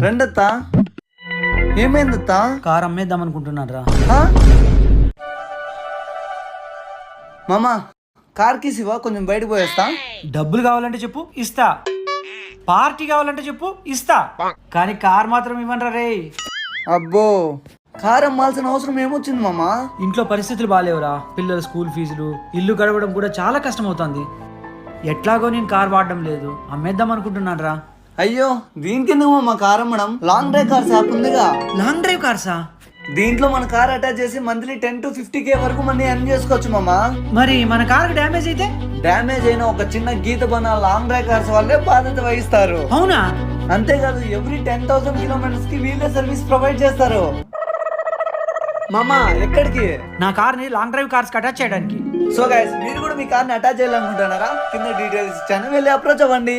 రెండత్తా ఏమైందత్తా? Car అమ్మేద్దాం అనుకుంటున్నాను రా. మామా కార్ కీస్ ఇవ్వ, కొంచెం బయటకు పోయేస్తా. డబ్బులు కావాలంటే చెప్పు ఇస్తా, పార్టీ కావాలంటే చెప్పు ఇస్తా, కానీ కార్ మాత్రం ఇవ్వనరా రే. అబ్బో కార్ అమ్మాల్సిన అవసరం ఏమొచ్చింది మామా? ఇంట్లో పరిస్థితులు బాగాలేవురా, పిల్లల స్కూల్ ఫీజులు, ఇల్లు గడవడం కూడా చాలా కష్టం అవుతుంది. ఎట్లాగో నేను కార్ వాడడం లేదు, అమ్మేద్దాం అనుకుంటున్నాను రా. అయ్యో దీనికి ఎందుకు మామా కార్ అమ్మడం? లాంగ్ డ్రైవ్ కార్స్ యాప్ ఉందిగా. లాంగ్ డ్రైవ్ కార్సా? దీంట్లో మన కార్ అటాచ్ చేసి మంత్లీ 10 to 50K వరకు మనీ ఎర్న్ చేసుకోవచ్చు మామా. మరి మన కార్ డ్యామేజ్ అయితే? డ్యామేజ్ అయిన ఒక చిన్న గీత పైన లాంగ్ డ్రైవ్ కార్స్ వాళ్ళే బాధ్యత వహిస్తారు. అవునా? అంతేకాదు ఎవ్రీ 10,000 కిలోమీటర్స్ కి వీళ్ళే సర్వీస్ ప్రొవైడ్ చేస్తారు. మామా ఎక్కడికి? నా కార్ ని లాంగ్ డ్రైవ్ కార్స్ కి అటాచ్ చేయడానికి. సో గైస్ మీరు కూడా మీ కార్ ని అటాచ్ చేయాలనుకుంటున్నారా? కింద డీటెయిల్స్ ఇచ్చాను, వెళ్ళి అప్రోచ్ అవ్వండి.